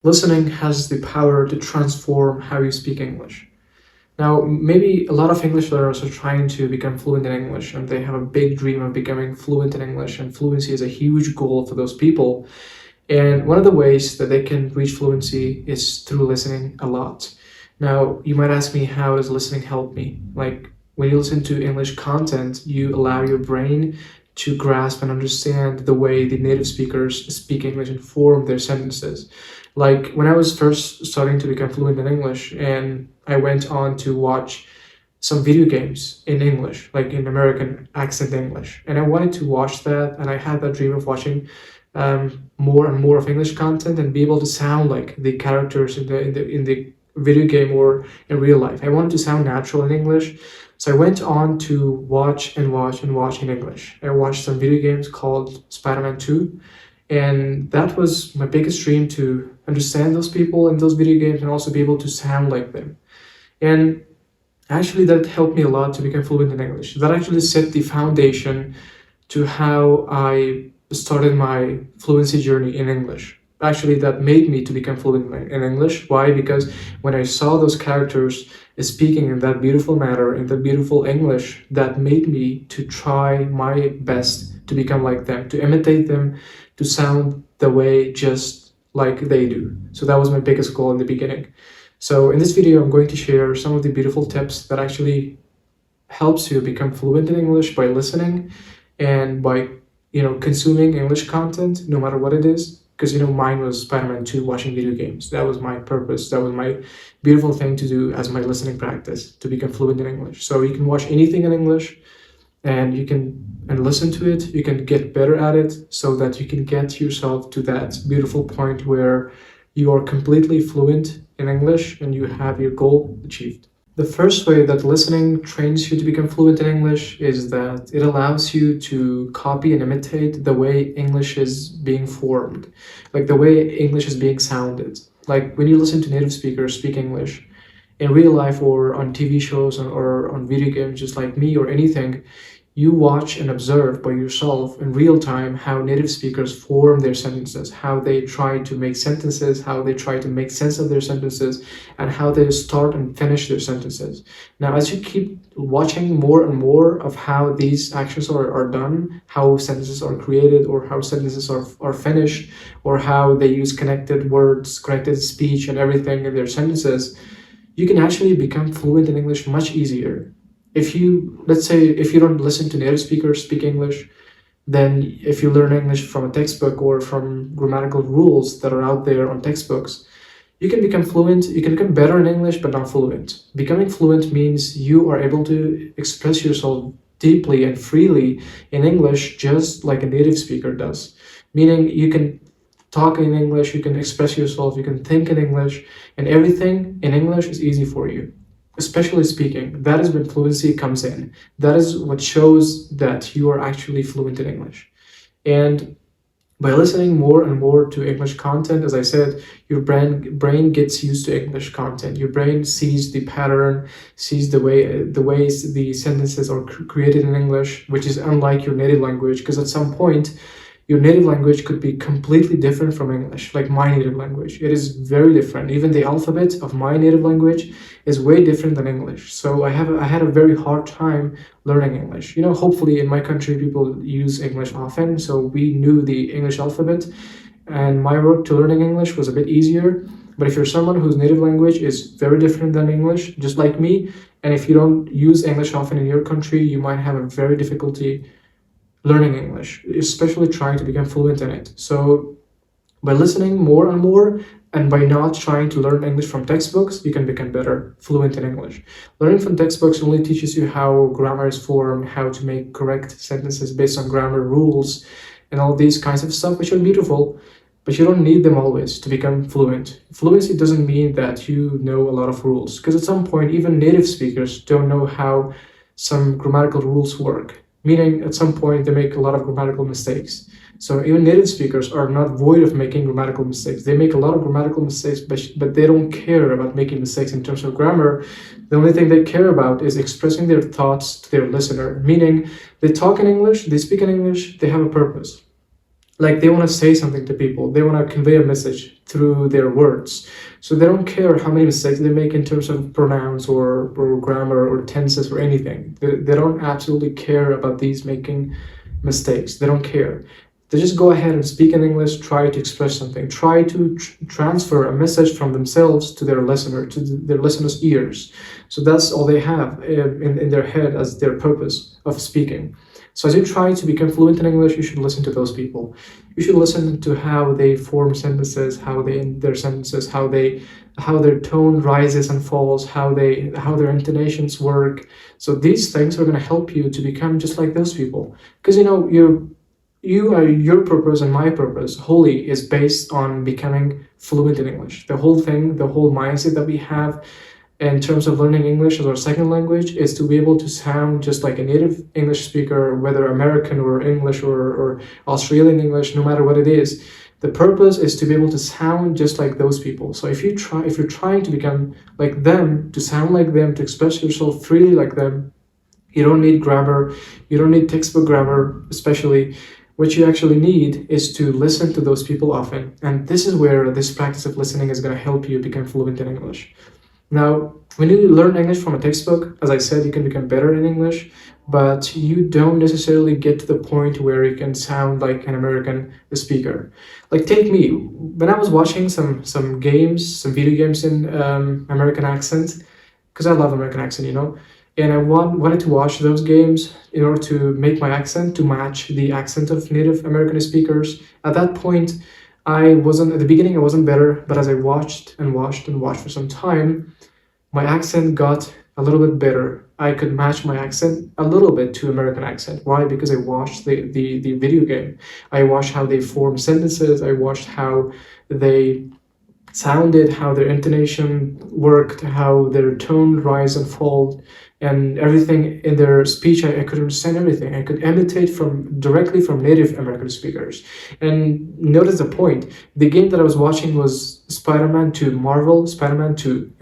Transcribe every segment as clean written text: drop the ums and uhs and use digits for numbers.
Listening has the power to transform how you speak English. Now, maybe a lot of English learners are trying to become fluent in English and they have a big dream of becoming fluent in English, and fluency is a huge goal for those people. And one of the ways that they can reach fluency is through listening a lot. Now, you might ask me, how does listening help me? Like, when you listen to English content, you allow your brain to grasp and understand the way the native speakers speak English and form their sentences. Like, when I was first starting to become fluent in English, and I went on to watch some video games in English, like in American accent English. And I wanted to watch that, and I had that dream of watching more and more of English content and be able to sound like the characters in the video game or in real life. I wanted to sound natural in English, so I went on to watch and watch and watch in English. I watched some video games called Spider-Man 2, and that was my biggest dream, to understand those people in those video games and also be able to sound like them. And actually, that helped me a lot to become fluent in English. That actually set the foundation to how I started my fluency journey in English. Actually, that made me to become fluent in English. Why? Because when I saw those characters speaking in that beautiful manner, in that beautiful English, that made me to try my best to become like them, to imitate them, to sound the way just like they do. So that was my biggest goal in the beginning. So in this video, I'm going to share some of the beautiful tips that actually helps you become fluent in English by listening and by, consuming English content, no matter what it is. Because, mine was Spider-Man 2, watching video games. That was my purpose. That was my beautiful thing to do as my listening practice, to become fluent in English. So you can watch anything in English, and you can and listen to it. You can get better at it so that you can get yourself to that beautiful point where you are completely fluent in English and you have your goal achieved. The first way that listening trains you to become fluent in English is that it allows you to copy and imitate the way English is being formed, like the way English is being sounded. Like when you listen to native speakers speak English in real life or on TV shows or on video games, just like me or anything, you watch and observe by yourself in real time how native speakers form their sentences, how they try to make sentences, how they try to make sense of their sentences, and how they start and finish their sentences. Now, as you keep watching more and more of how these actions are done, how sentences are created, or how sentences are finished, or how they use connected words, connected speech, and everything in their sentences, you can actually become fluent in English much easier. Let's say, if you don't listen to native speakers speak English, then if you learn English from a textbook or from grammatical rules that are out there on textbooks, you can become fluent, you can become better in English, but not fluent. Becoming fluent means you are able to express yourself deeply and freely in English, just like a native speaker does. Meaning you can talk in English, you can express yourself, you can think in English, and everything in English is easy for you. Especially speaking, that is when fluency comes in. That is what shows that you are actually fluent in English. And by listening more and more to English content, as I said, your brain gets used to English content. Your brain sees the pattern, sees the ways the sentences are created in English, which is unlike your native language. Because at some point, your native language could be completely different from English, like my native language. It is very different. Even the alphabet of my native language is way different than English. So I had a very hard time learning English. Hopefully in my country people use English often, so we knew the English alphabet, and my road to learning English was a bit easier. But if you're someone whose native language is very different than English, just like me, and if you don't use English often in your country, you might have a very difficulty learning English, especially trying to become fluent in it. So by listening more and more, and by not trying to learn English from textbooks, you can become better fluent in English. Learning from textbooks only teaches you how grammar is formed, how to make correct sentences based on grammar rules, and all these kinds of stuff, which are beautiful, but you don't need them always to become fluent. Fluency doesn't mean that you know a lot of rules, because at some point, even native speakers don't know how some grammatical rules work. Meaning, at some point, they make a lot of grammatical mistakes. So even native speakers are not void of making grammatical mistakes. They make a lot of grammatical mistakes, but they don't care about making mistakes in terms of grammar. The only thing they care about is expressing their thoughts to their listener. Meaning, they talk in English, they speak in English, they have a purpose. like they want to say something to people, they want to convey a message through their words, so they don't care how many mistakes they make in terms of pronouns or grammar or tenses or anything. They don't absolutely care about these making mistakes. They don't care. They just go ahead and speak in English, try to express something, try to transfer a message from themselves to their listener, to their listener's ears. So that's all they have in their head as their purpose of speaking. So as you try to become fluent in English, you should listen to those people. You should listen to how they form sentences, how they end their sentences, how their tone rises and falls, how their intonations work. So these things are going to help you to become just like those people. Because your purpose and my purpose wholly is based on becoming fluent in English. The whole thing, the whole mindset that we have in terms of learning English as our second language is to be able to sound just like a native English speaker, whether American or English or Australian English, no matter what it is. The purpose is to be able to sound just like those people. So if you're trying to become like them, to sound like them, to express yourself freely like them, you don't need grammar, you don't need textbook grammar, especially. What you actually need is to listen to those people often. And this is where this practice of listening is going to help you become fluent in English. Now, when you learn English from a textbook, as I said, you can become better in English, but you don't necessarily get to the point where you can sound like an American speaker. Like take me, when I was watching some video games in American accent, because I love American accent, and I wanted to watch those games in order to make my accent to match the accent of Native American speakers. At that point, at the beginning I wasn't better, but as I watched and watched and watched for some time, my accent got a little bit better. I could match my accent a little bit to American accent. Why? Because I watched the video game. I watched how they form sentences. I watched how they sounded, how their intonation worked, how their tone rise and fall, and everything in their speech. I could understand everything. I could imitate directly from Native American speakers. And notice the point. The game that I was watching was Spider-Man 2, Marvel Spider-Man 2.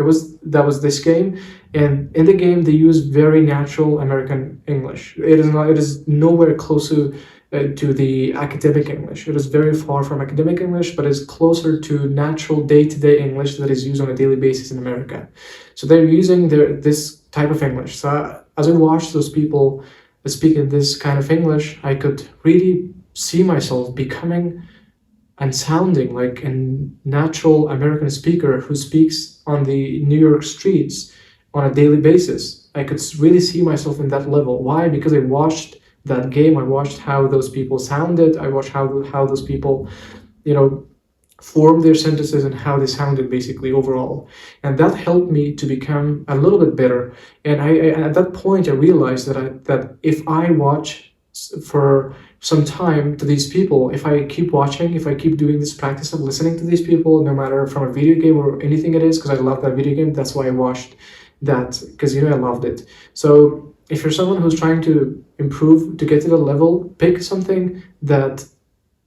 That was this game, and in the game they use very natural American English. It is nowhere close to the academic English. It is very far from academic English, but is closer to natural day-to-day English that is used on a daily basis in America. So they're using this type of English. So as I watched those people speaking this kind of English, I could really see myself becoming and sounding like a natural American speaker who speaks on the New York streets on a daily basis. I could really see myself in that level. Why? Because I watched that game. I watched how those people sounded. I watched how those people, formed their sentences and how they sounded basically overall. And that helped me to become a little bit better. And I at that point, I realized that if I watch for some time to these people, if I keep watching, if I keep doing this practice of listening to these people, no matter from a video game or anything it is, because I love that video game, that's why I watched that, because I loved it. So if you're someone who's trying to improve, to get to the level, pick something that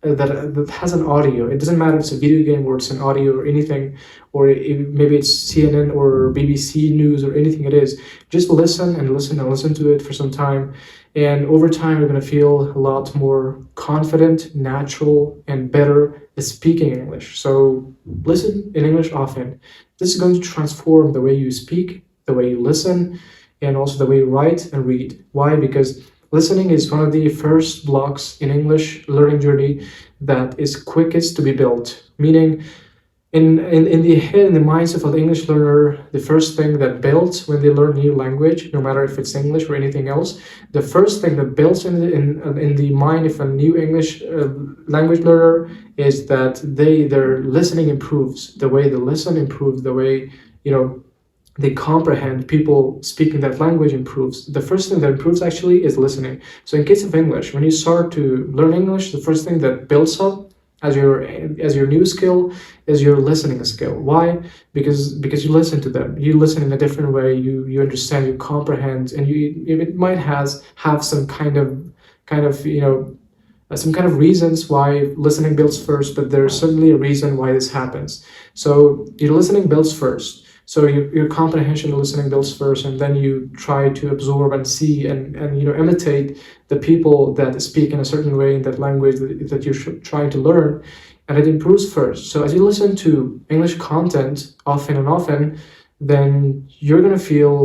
has an audio. It doesn't matter if it's a video game or it's an audio or anything, or maybe it's CNN or BBC News or anything it is. Just listen and listen and listen to it for some time. And over time, you're going to feel a lot more confident, natural, and better at speaking English. So listen in English often. This is going to transform the way you speak, the way you listen, and also the way you write and read. Why? Because listening is one of the first blocks in English learning journey that is quickest to be built. Meaning, in the head and the minds of an English learner, the first thing that builds when they learn new language, no matter if it's English or anything else, the first thing that builds in the mind of a new English language learner is that their listening improves. The way they listen improves. The way they comprehend people speaking that language improves. The first thing that improves actually is listening. So in case of English, when you start to learn English, the first thing that builds up as your new skill is your listening skill. Why? Because you listen to them. You listen in a different way. You understand, you comprehend, and it might have some kind of reasons why listening builds first, but there's certainly a reason why this happens. So your listening builds first. So your comprehension listening builds first, and then you try to absorb and see and imitate the people that speak in a certain way in that language that you're trying to learn, and it improves first. So as you listen to English content often and often, then you're gonna feel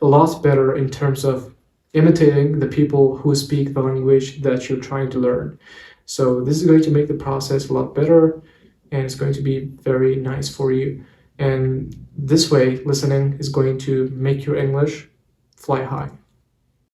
a lot better in terms of imitating the people who speak the language that you're trying to learn. So this is going to make the process a lot better, and it's going to be very nice for you. And this way, listening is going to make your English fly high.